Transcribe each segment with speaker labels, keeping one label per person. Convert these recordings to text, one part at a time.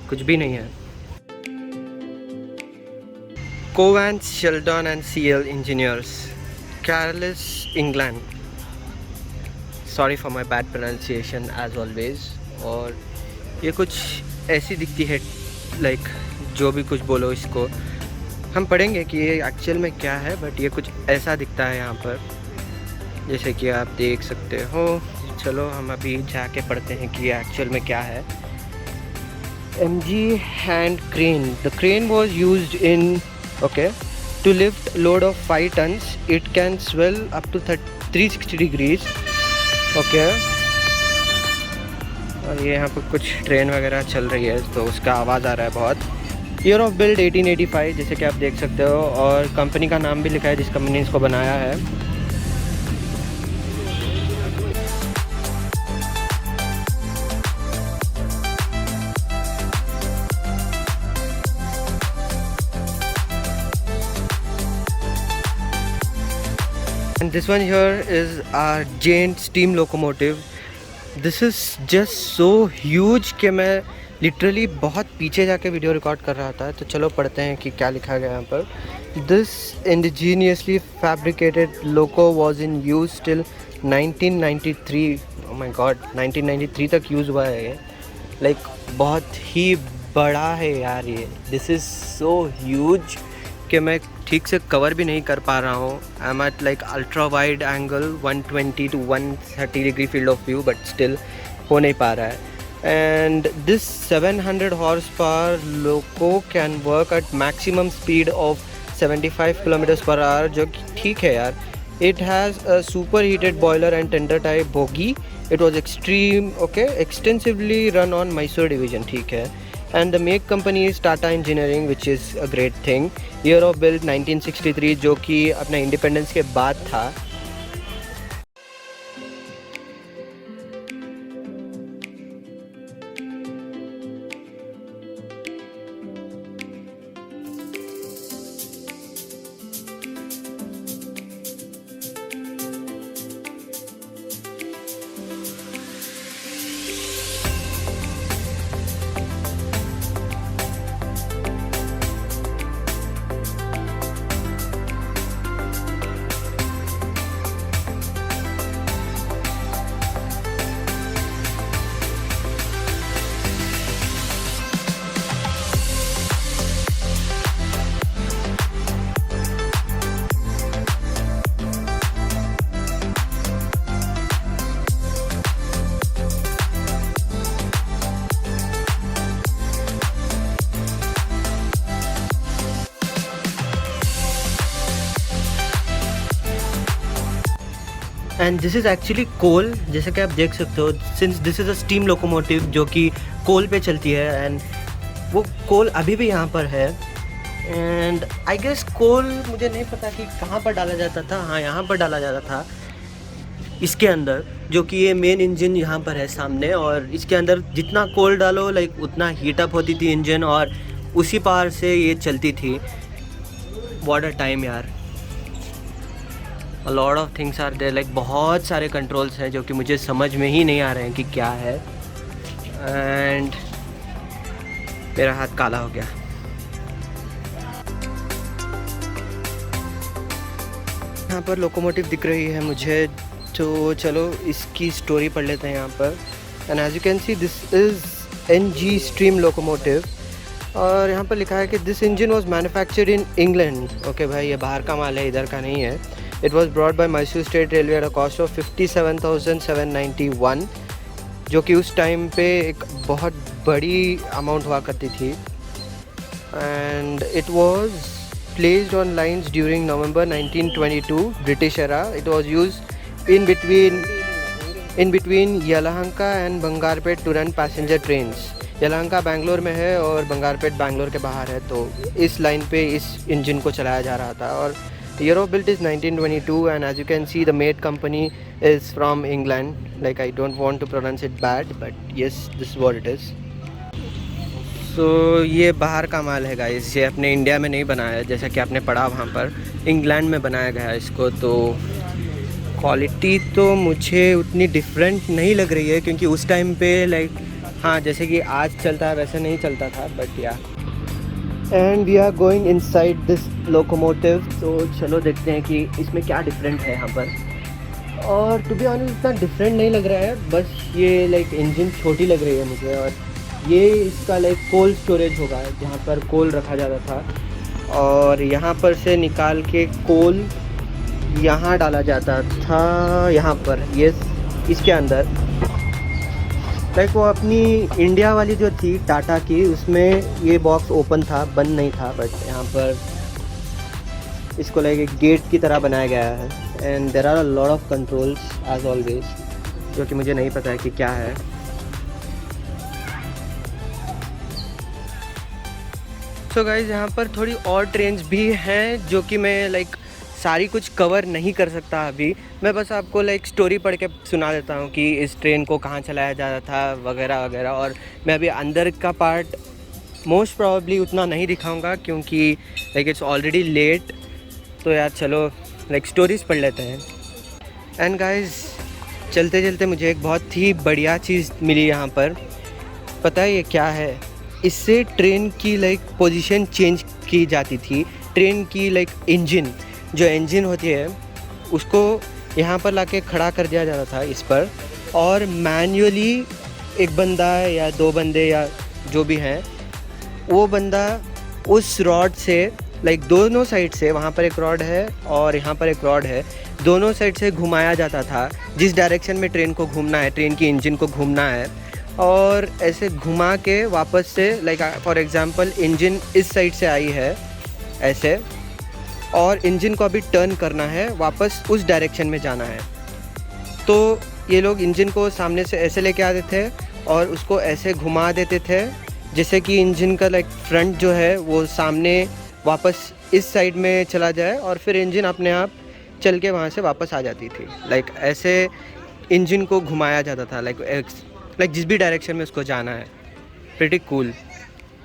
Speaker 1: कुछ भी नहीं है। Cowans Sheldon and CL engineers, Carlisle England. Sorry for my bad pronunciation as always. और ये कुछ ऐसी दिखती है, लाइक जो भी कुछ बोलो इसको हम पढ़ेंगे कि ये एक्चुअल में क्या है, बट ये कुछ ऐसा दिखता है यहाँ पर, जैसे कि आप देख सकते हो। चलो हम अभी जाके पढ़ते हैं कि ये एक्चुअल में क्या है। MG hand crane. The crane was used in to lift load of 5 tons. It can swell up to 360 degrees. और ये यहाँ पर कुछ ट्रेन वगैरह चल रही है तो उसका आवाज़ आ रहा है बहुत। ईयर ऑफ बिल्ड 1885 जैसे कि आप देख सकते हो, और कंपनी का नाम भी लिखा है जिस कंपनी ने इसको बनाया है। And this one here is our giant steam locomotive. This is just so huge कि मैं लिटरली बहुत पीछे जाके वीडियो रिकॉर्ड कर रहा था। तो चलो पढ़ते हैं कि क्या लिखा गया यहाँ पर। This indigenously fabricated loco was in use till 1993. Oh my God, 1993 तक यूज़ हुआ है ये। लाइक बहुत ही बड़ा है यार ये। This is so huge कि मैं ठीक से कवर भी नहीं कर पा रहा हूँ। I am at like ultra wide angle 120 to 130 degree field of view, but still हो नहीं पा रहा है। And this 700 horse power loco can work at maximum speed of 75 kilometres per hour, जो कि ठीक है यार। It has a super heated boiler and tender type bogie. It was extensively run on Mysore division, ठीक है। And the make company is Tata Engineering, which is a great thing. Year of build 1963, जो कि अपना independence के बाद था। And this is actually कोल, जैसे कि आप देख सकते हो। Since this is a steam locomotive जो कि कोल पे चलती है, एंड वो कोल अभी भी यहाँ पर है। एंड आई गेस कोल मुझे नहीं पता कि कहाँ पर डाला जाता था। हाँ, यहाँ पर डाला जाता था इसके अंदर, जो कि ये मेन इंजन यहाँ पर है सामने। और इसके अंदर जितना कोल डालो लाइक उतना हीटअप होती थी इंजन, और उसी पावर से ये चलती थी। व्हाट अ टाइम यार। A lot of things are there, like बहुत सारे कंट्रोल्स हैं जो कि मुझे समझ में ही नहीं आ रहे हैं कि क्या है। एंड मेरा हाथ काला हो गया। यहाँ पर लोकोमोटिव दिख रही है मुझे, तो चलो इसकी स्टोरी पढ़ लेते हैं यहाँ पर। And as you can see this is NG steam locomotive. और यहाँ पर लिखा है कि this engine was manufactured in England. Okay भाई, ये बाहर का माल है, इधर का नहीं है। It was brought by Mysore State Railway at a cost of 57,791, जो कि उस टाइम पे एक बहुत बड़ी अमाउंट हुआ करती थी। And it was placed on lines during November 1922 British era. It was used in between Yelahanka and Bangarpet to run passenger trains. Yelahanka Bangalore में है और बंगारपेट बैंगलोर के बाहर है, तो इस लाइन पे इस इंजन को चलाया जा रहा था। और year of built is 1922, and as you can see the made company is from England. Like I don't want to pronounce it bad, but yes, this is what it is. So ये बाहर का माल है guys, ये अपने India में नहीं बनाया है, जैसा कि आपने पढ़ा वहाँ पर इंग्लैंड में बनाया गया है इसको। तो क्वालिटी तो मुझे उतनी डिफरेंट नहीं लग रही है, क्योंकि उस टाइम पे लाइक हाँ जैसे कि आज चलता है वैसे नहीं चलता था, but yeah. And we are going inside this locomotive, तो चलो देखते हैं कि इसमें क्या डिफरेंट है यहाँ पर। और टू बी ऑनेस्ट इतना डिफरेंट नहीं लग रहा है, बस ये लाइक इंजन छोटी लग रही है मुझे। और ये इसका लाइक कोल्ड स्टोरेज होगा जहाँ पर कोल रखा जाता था, और यहाँ पर से निकाल के कोल यहाँ डाला जाता था, यहाँ पर ये इसके अंदर। लाइक वो अपनी इंडिया वाली जो थी टाटा की, उसमें ये बॉक्स ओपन था, बंद नहीं था, बट यहाँ पर इसको लाइक एक गेट की तरह बनाया गया है। And there are a lot of controls as always, जो कि मुझे नहीं पता है कि क्या है। सो गाइज यहाँ पर थोड़ी और ट्रेन्स भी हैं जो कि मैं लाइक सारी कुछ कवर नहीं कर सकता अभी। मैं बस आपको लाइक स्टोरी पढ़ के सुना देता हूँ कि इस ट्रेन को कहाँ चलाया जाता था वगैरह वगैरह। और मैं अभी अंदर का पार्ट मोस्ट प्रॉब्ली उतना नहीं दिखाऊंगा क्योंकि लाइक इट्स ऑलरेडी लेट। तो यार चलो लाइक स्टोरीज पढ़ लेते हैं। एंड गाइज चलते चलते मुझे एक बहुत ही बढ़िया चीज़ मिली यहाँ पर। पता है ये क्या है? इससे ट्रेन की लाइक पोजीशन चेंज की जाती थी। ट्रेन की लाइक इंजन, जो इंजन होती है उसको यहाँ पर लाके खड़ा कर दिया जाता था इस पर, और मैन्युअली एक बंदा या दो बंदे या जो भी हैं, वो बंदा उस रॉड से लाइक दोनों साइड से, वहाँ पर एक रॉड है और यहाँ पर एक रॉड है, दोनों साइड से घुमाया जाता था जिस डायरेक्शन में ट्रेन को घूमना है, ट्रेन की इंजन को घूमना है। और ऐसे घुमा के वापस से लाइक फॉर एग्ज़ाम्पल इंजन इस साइड से आई है ऐसे, और इंजन को अभी टर्न करना है, वापस उस डायरेक्शन में जाना है। तो ये लोग इंजन को सामने से ऐसे लेके आते थे और उसको ऐसे घुमा देते थे जैसे कि इंजन का लाइक फ्रंट जो है वो सामने वापस इस साइड में चला जाए, और फिर इंजन अपने आप चल के वहाँ से वापस आ जाती थी। लाइक ऐसे इंजन को घुमाया जाता था लाइक जिस भी डायरेक्शन में उसको जाना है। Pretty cool.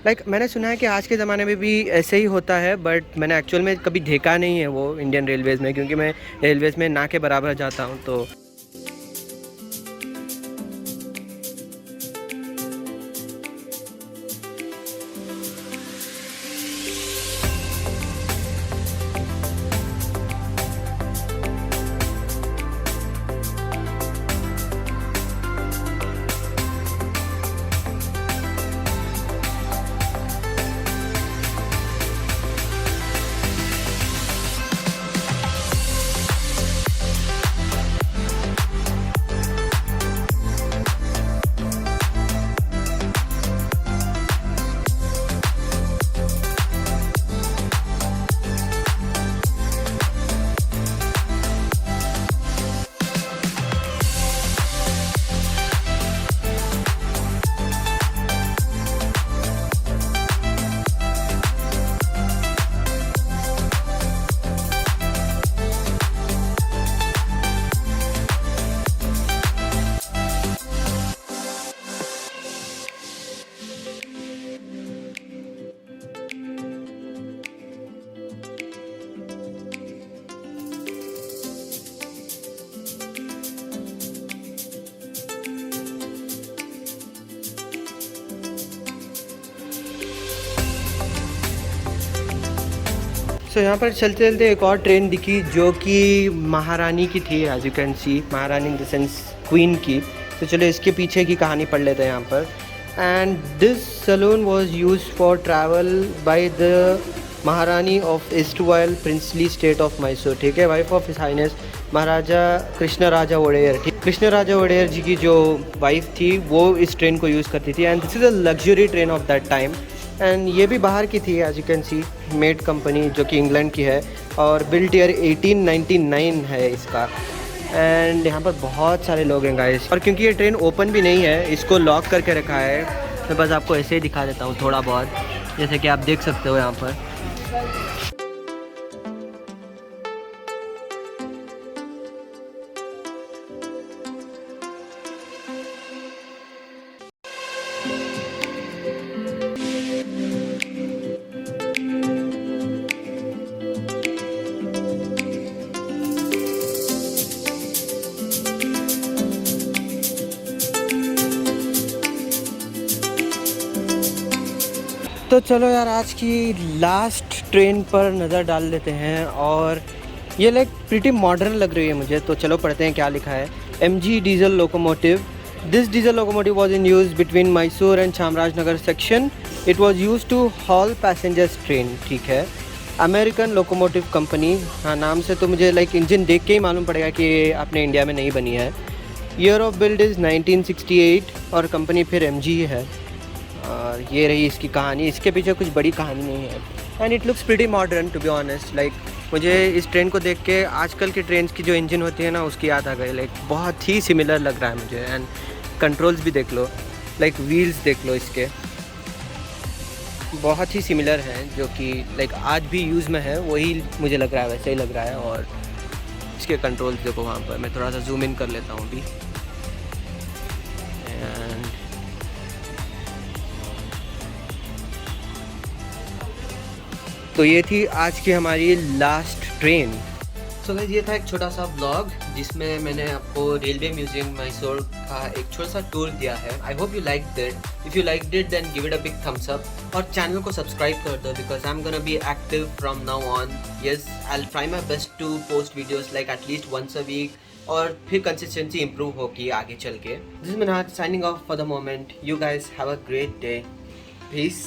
Speaker 1: लाइक मैंने सुना है कि आज के ज़माने में भी ऐसे ही होता है, बट मैंने एक्चुअल में कभी देखा नहीं है वो इंडियन रेलवेज़ में, क्योंकि मैं रेलवेज़ में ना के बराबर जाता हूँ। तो यहाँ पर चलते चलते एक और ट्रेन दिखी जो कि महारानी की थी, एज यू कैन सी, महारानी इन द सेंस क्वीन की। तो चलो इसके पीछे की कहानी पढ़ लेते हैं यहाँ पर। And this saloon was use for travel by the Maharani of erstwhile princely state of Mysore, ठीक है, wife of his highness Maharaja Krishna Raja Wodeyar. Krishna Raja Wodeyar ji की जो वाइफ थी वो इस ट्रेन को यूज़ करती थी। And this is a luxury train of that time. And ये भी बाहर की थी, as you can see, made company, जो कि इंग्लैंड की है, और बिल्ट ईयर 1899 है इसका। एंड यहाँ पर बहुत सारे लोग हैं गाइस। और क्योंकि ये ट्रेन ओपन भी नहीं है, इसको लॉक करके रखा है। मैं बस आपको ऐसे ही दिखा देता हूँ थोड़ा बहुत, जैसे कि आप देख सकते हो यहाँ पर। तो चलो यार आज की लास्ट ट्रेन पर नज़र डाल लेते हैं और ये लाइक प्रीटी मॉडर्न लग रही है मुझे। तो चलो पढ़ते हैं क्या लिखा है। MG diesel locomotive. This diesel locomotive was in use between Mysore and Chamarajanagar section. It was use to haul passengers train. ठीक है, अमेरिकन लोकोमोटिव कंपनी। हाँ, नाम से तो मुझे लाइक इंजन देख के ही मालूम पड़ेगा कि ये अपने इंडिया में नहीं बनी है। ईयर ऑफ बिल्ड इज़ 1968 और कंपनी फिर MG है। और ये रही इसकी कहानी। इसके पीछे कुछ बड़ी कहानी नहीं है and it looks pretty modern to be honest. Like मुझे इस ट्रेन को देख के आजकल की ट्रेन की जो इंजन होती है ना उसकी याद आ गई। लाइक बहुत ही सिमिलर लग रहा है मुझे एंड कंट्रोल्स भी देख लो, लाइक व्हील्स देख लो, इसके बहुत ही सिमिलर हैं जो कि लाइक आज भी यूज़ में है, वही मुझे लग रहा है, वैसे ही लग रहा है। और इसके कंट्रोल्स देखो वहाँ पर, मैं थोड़ा सा जूम इन कर लेता हूँ अभी। एंड तो ये थी आज की हमारी लास्ट ट्रेन। सो गाइस, ये था एक छोटा सा ब्लॉग जिसमें मैंने आपको रेलवे म्यूजियम मैसूर का एक छोटा सा टूर दिया है। I hope you liked it. If you liked it then give it a big thumbs up और चैनल को सब्सक्राइब कर दो because I am gonna be active from now on. Yes, I will try my best to post videos like at least once a week और फिर consistency improve होगी आगे चल के। This is Minaj signing off for the moment. You guys have a great day. Piece.